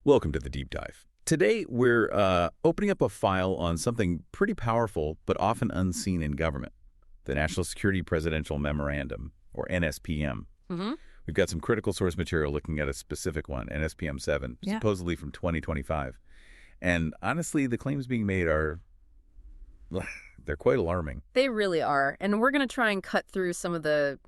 Welcome to the Deep Dive. Today, we're opening up a file on something pretty powerful but often unseen in government, the National Security Presidential Memorandum, or NSPM. Mm-hmm. We've got some critical source material looking at a specific one, NSPM-7, supposedly from 2025. And honestly, the claims being made are, they're quite alarming. They really are. And we're going to try and cut through some of the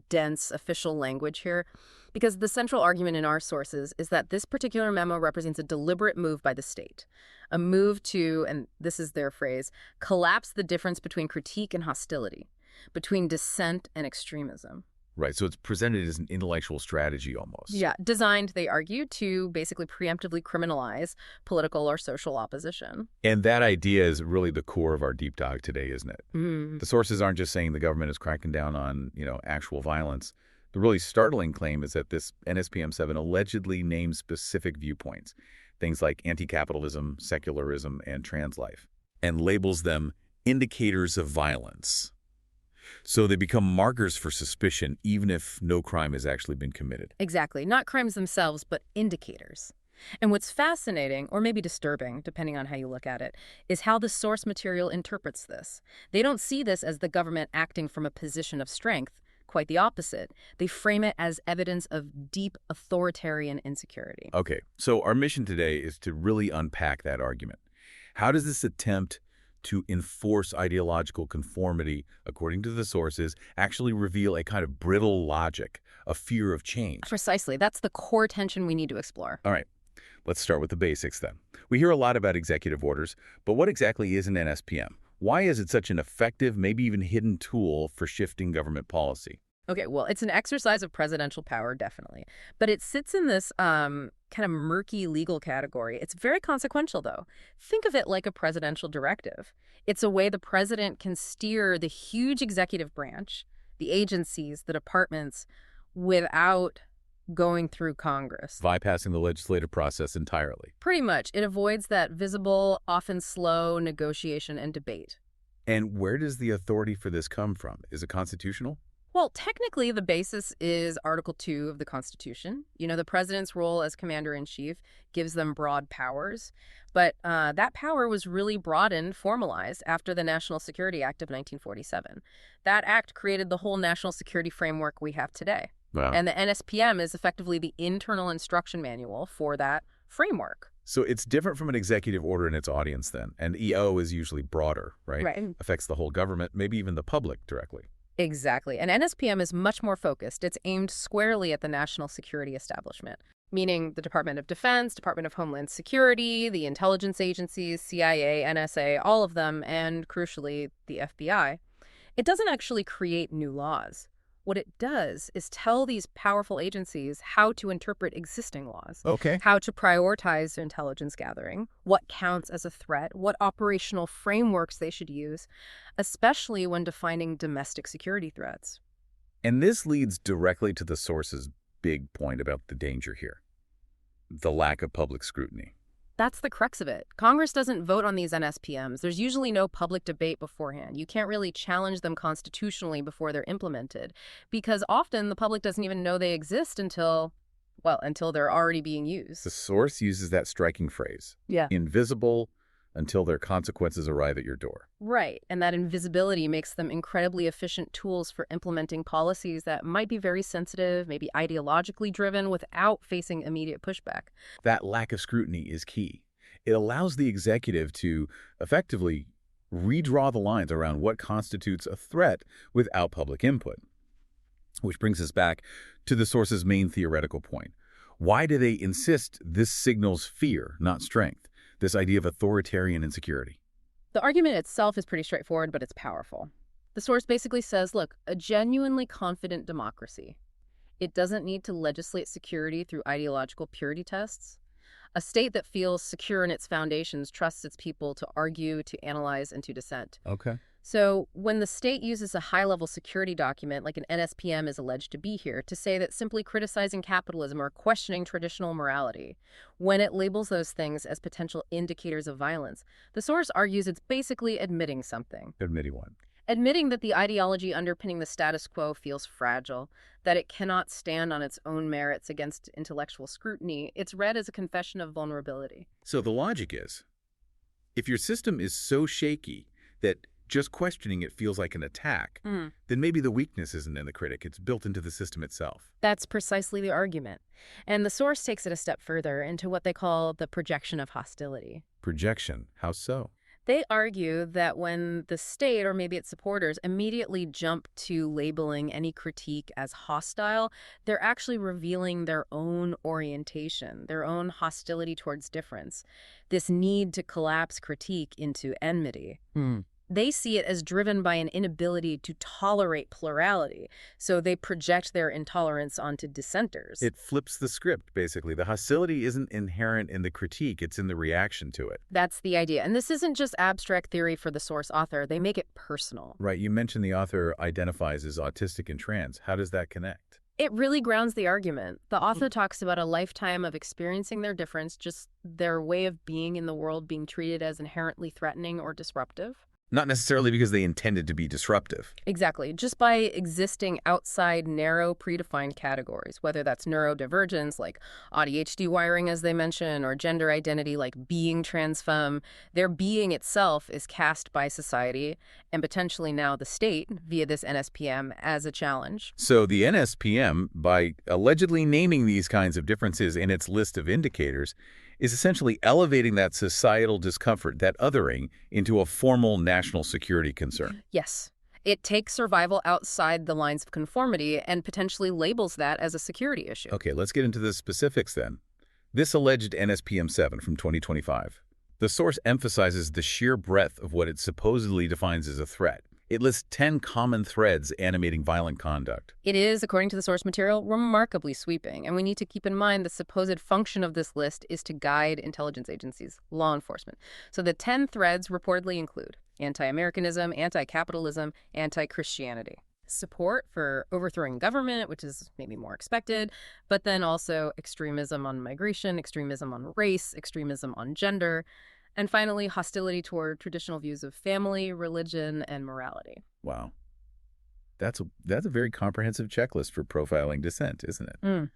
dense official language here, because the central argument in our sources is that this particular memo represents a deliberate move by the state, a move to, and this is their phrase, collapse the difference between critique and hostility, between dissent and extremism. Right, so it's presented as an intellectual strategy almost. Yeah, designed, they argue, to basically preemptively criminalize political or social opposition. And that idea is really the core of our deep dive today, isn't it? Mm. The sources aren't just saying the government is cracking down on, actual violence. The really startling claim is that this NSPM-7 allegedly names specific viewpoints, things like anti-capitalism, secularism, and trans life, and labels them indicators of violence. So they become markers for suspicion, even if no crime has actually been committed. Exactly. Not crimes themselves, but indicators. And what's fascinating, or maybe disturbing, depending on how you look at it, is how the source material interprets this. They don't see this as the government acting from a position of strength. Quite the opposite. They frame it as evidence of deep authoritarian insecurity. Okay, so our mission today is to really unpack that argument. How does this attempt to enforce ideological conformity, according to the sources, actually reveal a kind of brittle logic, a fear of change? Precisely. That's the core tension we need to explore. All right, let's start with the basics then. We hear a lot about executive orders, but what exactly is an NSPM? Why is it such an effective, maybe even hidden tool for shifting government policy? Okay, well, it's an exercise of presidential power, definitely. But it sits in this kind of murky legal category. It's very consequential, though. Think of it like a presidential directive. It's a way the president can steer the huge executive branch, the agencies, the departments, without going through Congress. Bypassing the legislative process entirely. Pretty much. It avoids that visible, often slow negotiation and debate. And where does the authority for this come from? Is it constitutional? Well, technically, the basis is Article 2 of the Constitution. The president's role as commander-in-chief gives them broad powers. But that power was really broadened, formalized, after the National Security Act of 1947. That act created the whole national security framework we have today. Wow. And the NSPM is effectively the internal instruction manual for that framework. So it's different from an executive order in its audience then. And EO is usually broader, right? Right. Affects the whole government, maybe even the public directly. Exactly. And NSPM is much more focused. It's aimed squarely at the national security establishment, meaning the Department of Defense, Department of Homeland Security, the intelligence agencies, CIA, NSA, all of them, and crucially, the FBI. It doesn't actually create new laws. What it does is tell these powerful agencies how to interpret existing laws, how to prioritize intelligence gathering, what counts as a threat, what operational frameworks they should use, especially when defining domestic security threats. And this leads directly to the source's big point about the danger here, the lack of public scrutiny. That's the crux of it. Congress doesn't vote on these NSPMs. There's usually no public debate beforehand. You can't really challenge them constitutionally before they're implemented, because often the public doesn't even know they exist until they're already being used. The source uses that striking phrase, invisible until their consequences arrive at your door. Right, and that invisibility makes them incredibly efficient tools for implementing policies that might be very sensitive, maybe ideologically driven, without facing immediate pushback. That lack of scrutiny is key. It allows the executive to effectively redraw the lines around what constitutes a threat without public input. Which brings us back to the source's main theoretical point. Why do they insist this signals fear, not strength? This idea of authoritarian insecurity. The argument itself is pretty straightforward, but it's powerful. The source basically says, look, a genuinely confident democracy, it doesn't need to legislate security through ideological purity tests. A state that feels secure in its foundations trusts its people to argue, to analyze, and to dissent. Okay. So when the state uses a high-level security document, like an NSPM is alleged to be here, to say that simply criticizing capitalism or questioning traditional morality, when it labels those things as potential indicators of violence, the source argues it's basically admitting something. Admitting what? admitting that the ideology underpinning the status quo feels fragile, that it cannot stand on its own merits against intellectual scrutiny. It's read as a confession of vulnerability. So the logic is, if your system is so shaky that just questioning it feels like an attack, then maybe the weakness isn't in the critic, it's built into the system itself. That's precisely the argument. And the source takes it a step further into what they call the projection of hostility. Projection, how so? They argue that when the state, or maybe its supporters, immediately jump to labeling any critique as hostile, they're actually revealing their own orientation, their own hostility towards difference, this need to collapse critique into enmity. They see it as driven by an inability to tolerate plurality, so they project their intolerance onto dissenters. It flips the script, basically. The hostility isn't inherent in the critique, it's in the reaction to it. That's the idea. And this isn't just abstract theory for the source author. They make it personal. Right. You mentioned the author identifies as autistic and trans. How does that connect? It really grounds the argument. The author talks about a lifetime of experiencing their difference, just their way of being in the world being treated as inherently threatening or disruptive. Not necessarily because they intended to be disruptive. Exactly. Just by existing outside narrow, predefined categories, whether that's neurodivergence, like ADHD wiring, as they mention, or gender identity, like being trans femme, their being itself is cast by society and potentially now the state via this NSPM as a challenge. So the NSPM, by allegedly naming these kinds of differences in its list of indicators, is essentially elevating that societal discomfort, that othering, into a formal national security concern. Yes. It takes survival outside the lines of conformity and potentially labels that as a security issue. Okay, let's get into the specifics then. This alleged NSPM-7 from 2025. The source emphasizes the sheer breadth of what it supposedly defines as a threat. It lists 10 common threads animating violent conduct. It is, according to the source material, remarkably sweeping, and we need to keep in mind the supposed function of this list is to guide intelligence agencies, law enforcement. So the 10 threads reportedly include anti-Americanism, anti-capitalism, anti-Christianity. Support for overthrowing government, which is maybe more expected, but then also extremism on migration, extremism on race, extremism on gender, and finally, hostility toward traditional views of family, religion, and morality. Wow. That's a very comprehensive checklist for profiling dissent, isn't it?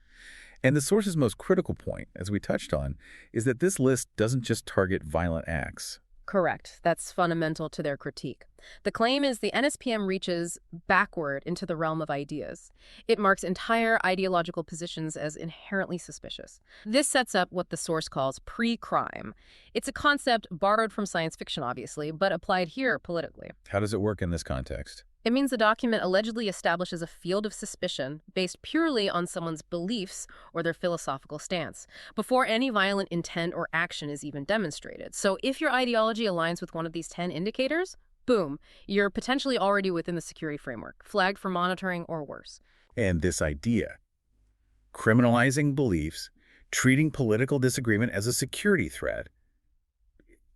And the source's most critical point, as we touched on, is that this list doesn't just target violent acts. Correct. That's fundamental to their critique. The claim is the NSPM reaches backward into the realm of ideas. It marks entire ideological positions as inherently suspicious. This sets up what the source calls pre-crime. It's a concept borrowed from science fiction, obviously, but applied here politically. How does it work in this context? It means the document allegedly establishes a field of suspicion based purely on someone's beliefs or their philosophical stance, before any violent intent or action is even demonstrated. So if your ideology aligns with one of these 10 indicators, boom, you're potentially already within the security framework, flagged for monitoring or worse. And this idea, criminalizing beliefs, treating political disagreement as a security threat,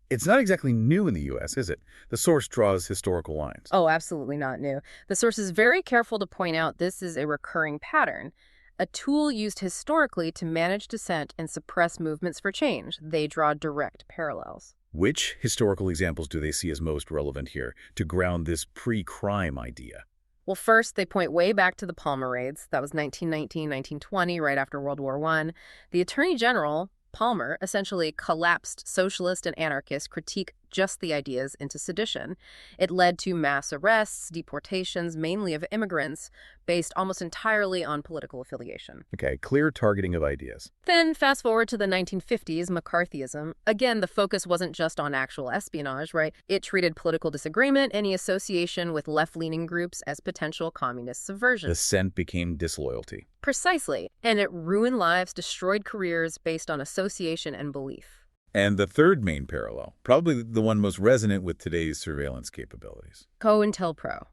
it's not exactly new in the U.S., is it? The source draws historical lines. Oh, absolutely not new. The source is very careful to point out this is a recurring pattern, a tool used historically to manage dissent and suppress movements for change. They draw direct parallels. Which historical examples do they see as most relevant here to ground this pre-crime idea? Well, first, they point way back to the Palmer raids. That was 1919, 1920, right after World War I. The Attorney General, Palmer, essentially collapsed socialist and anarchist critique just the ideas into sedition. It led to mass arrests, deportations, mainly of immigrants, based almost entirely on political affiliation. Okay, clear targeting of ideas. Then fast forward to the 1950s, McCarthyism. Again, the focus wasn't just on actual espionage, right? It treated political disagreement, any association with left-leaning groups as potential communist subversion. Dissent became disloyalty. Precisely. And it ruined lives, destroyed careers based on association and belief. And the third main parallel, probably the one most resonant with today's surveillance capabilities. COINTELPRO.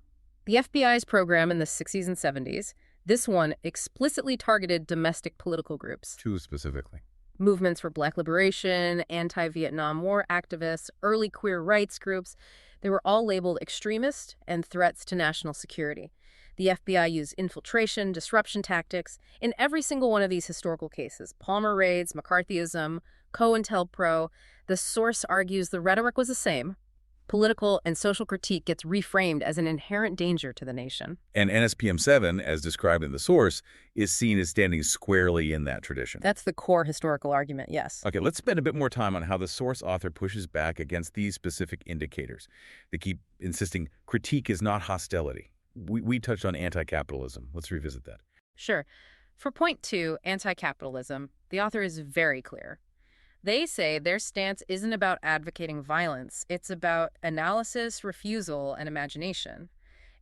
The FBI's program in the 60s and 70s, this one explicitly targeted domestic political groups. Two specifically. Movements for Black liberation, anti-Vietnam War activists, early queer rights groups. They were all labeled extremist and threats to national security. The FBI used infiltration, disruption tactics. In every single one of these historical cases, Palmer raids, McCarthyism, COINTELPRO, the source argues the rhetoric was the same. Political and social critique gets reframed as an inherent danger to the nation. And NSPM-7, as described in the source, is seen as standing squarely in that tradition. That's the core historical argument, yes. Okay, let's spend a bit more time on how the source author pushes back against these specific indicators. They keep insisting critique is not hostility. We touched on anti-capitalism. Let's revisit that. Sure. For point 2, anti-capitalism, the author is very clear. They say their stance isn't about advocating violence. It's about analysis, refusal, and imagination.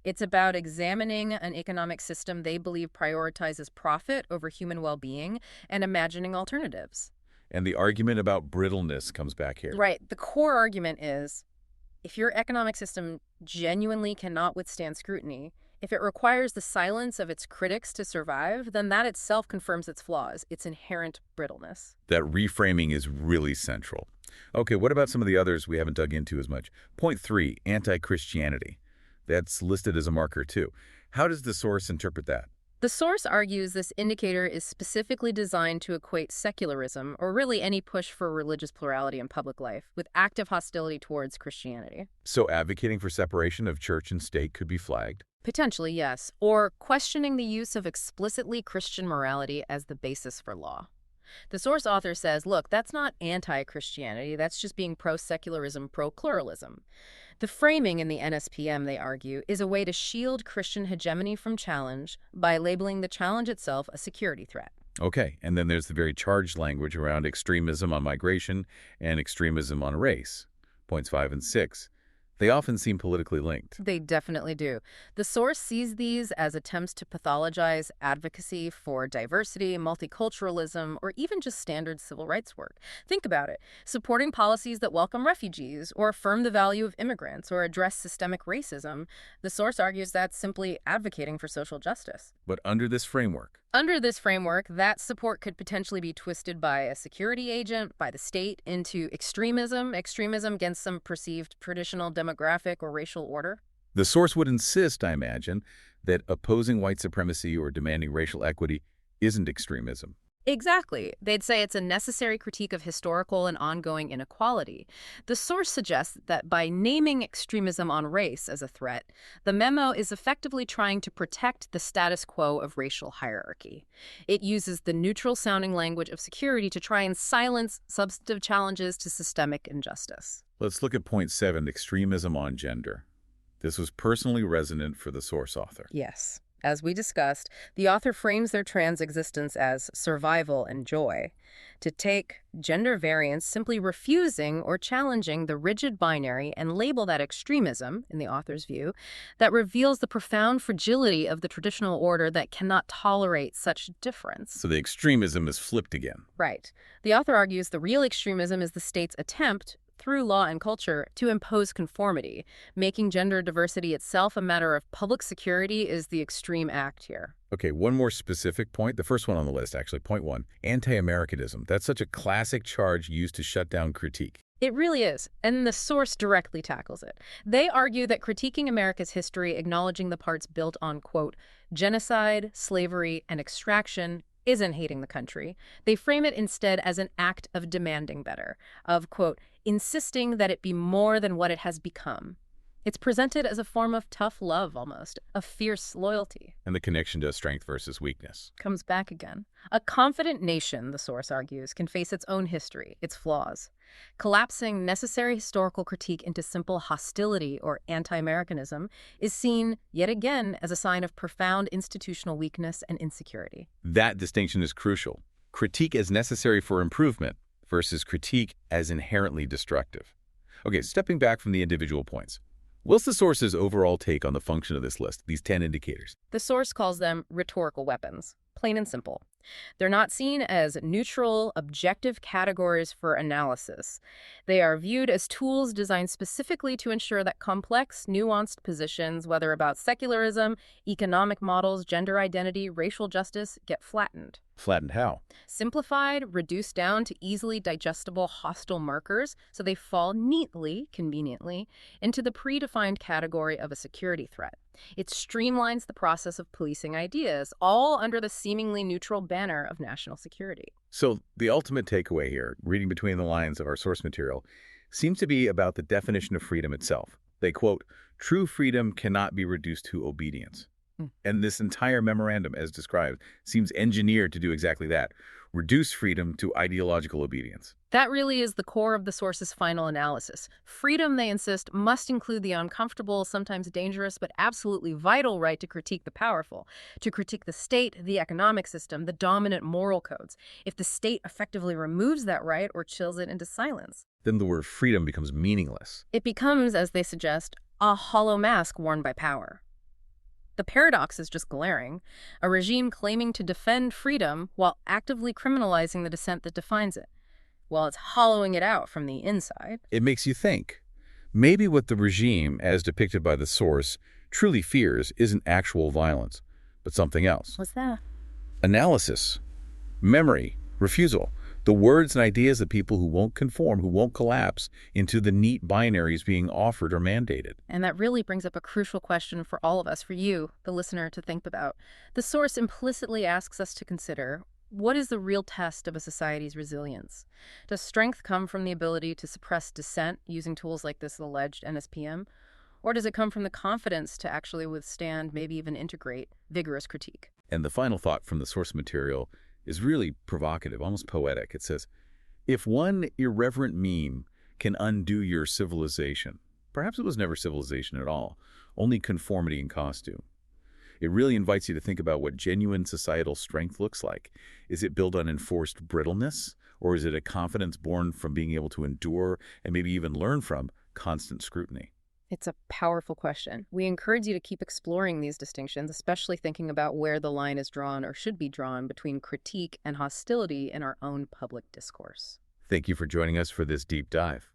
It's about examining an economic system they believe prioritizes profit over human well-being and imagining alternatives. And the argument about brittleness comes back here. Right. The core argument is, if your economic system genuinely cannot withstand scrutiny, if it requires the silence of its critics to survive, then that itself confirms its flaws, its inherent brittleness. That reframing is really central. Okay, what about some of the others we haven't dug into as much? Point 3, anti-Christianity. That's listed as a marker too. How does the source interpret that? The source argues this indicator is specifically designed to equate secularism, or really any push for religious plurality in public life, with active hostility towards Christianity. So advocating for separation of church and state could be flagged? Potentially, yes. Or questioning the use of explicitly Christian morality as the basis for law. The source author says, look, that's not anti-Christianity, that's just being pro-secularism, pro-pluralism. The framing in the NSPM, they argue, is a way to shield Christian hegemony from challenge by labeling the challenge itself a security threat. Okay, and then there's the very charged language around extremism on migration and extremism on race. Points 5 and 6. They often seem politically linked. They definitely do. The source sees these as attempts to pathologize advocacy for diversity, multiculturalism, or even just standard civil rights work. Think about it. Supporting policies that welcome refugees, or affirm the value of immigrants, or address systemic racism. The source argues that's simply advocating for social justice. But under this framework, that support could potentially be twisted by a security agent, by the state, into extremism against some perceived traditional demographic or racial order. the source would insist, I imagine, that opposing white supremacy or demanding racial equity isn't extremism. Exactly. They'd say it's a necessary critique of historical and ongoing inequality. The source suggests that by naming extremism on race as a threat, the memo is effectively trying to protect the status quo of racial hierarchy. It uses the neutral-sounding language of security to try and silence substantive challenges to systemic injustice. Let's look at point 7, extremism on gender. This was personally resonant for the source author. Yes. As we discussed, the author frames their trans existence as survival and joy. To take gender variance simply refusing or challenging the rigid binary and label that extremism, in the author's view, that reveals the profound fragility of the traditional order that cannot tolerate such difference. So the extremism is flipped again. Right. The author argues the real extremism is the state's attempt, through law and culture, to impose conformity. Making gender diversity itself a matter of public security is the extreme act here. Okay, one more specific point. The first one on the list, actually, point 1, anti-Americanism. That's such a classic charge used to shut down critique. It really is, and the source directly tackles it. They argue that critiquing America's history, acknowledging the parts built on, quote, genocide, slavery, and extraction, isn't hating the country. They frame it instead as an act of demanding better, of, quote, insisting that it be more than what it has become. It's presented as a form of tough love, almost, of fierce loyalty. And the connection to strength versus weakness. Comes back again. A confident nation, the source argues, can face its own history, its flaws. Collapsing necessary historical critique into simple hostility or anti-Americanism is seen, yet again, as a sign of profound institutional weakness and insecurity. That distinction is crucial. Critique as necessary for improvement versus critique as inherently destructive. Okay, stepping back from the individual points. What's the source's overall take on the function of this list, these 10 indicators? The source calls them rhetorical weapons, plain and simple. They're not seen as neutral, objective categories for analysis. They are viewed as tools designed specifically to ensure that complex, nuanced positions, whether about secularism, economic models, gender identity, racial justice, get flattened. Flattened how? Simplified, reduced down to easily digestible hostile markers, so they fall neatly, conveniently, into the predefined category of a security threat. It streamlines the process of policing ideas, all under the seemingly neutral banner of national security. So the ultimate takeaway here, reading between the lines of our source material, seems to be about the definition of freedom itself. They quote, "True freedom cannot be reduced to obedience." Hmm. And this entire memorandum, as described, seems engineered to do exactly that, reduce freedom to ideological obedience. That really is the core of the source's final analysis. Freedom, they insist, must include the uncomfortable, sometimes dangerous, but absolutely vital right to critique the powerful, to critique the state, the economic system, the dominant moral codes. If the state effectively removes that right or chills it into silence, Then the word freedom becomes meaningless. it becomes, as they suggest, a hollow mask worn by power. The paradox is just glaring. A regime claiming to defend freedom while actively criminalizing the dissent that defines it, while it's hollowing it out from the inside. It makes you think. Maybe what the regime, as depicted by the source, truly fears isn't actual violence, but something else. What's that? Analysis, memory, refusal. The words and ideas of people who won't conform, who won't collapse into the neat binaries being offered or mandated. And that really brings up a crucial question for all of us, for you, the listener, to think about. The source implicitly asks us to consider, what is the real test of a society's resilience? Does strength come from the ability to suppress dissent using tools like this alleged NSPM? Or does it come from the confidence to actually withstand, maybe even integrate, vigorous critique? And the final thought from the source material is really provocative, almost poetic. It says, if one irreverent meme can undo your civilization, perhaps it was never civilization at all, only conformity in costume. It really invites you to think about what genuine societal strength looks like. Is it built on enforced brittleness, or is it a confidence born from being able to endure and maybe even learn from constant scrutiny? It's a powerful question. We encourage you to keep exploring these distinctions, especially thinking about where the line is drawn or should be drawn between critique and hostility in our own public discourse. Thank you for joining us for this deep dive.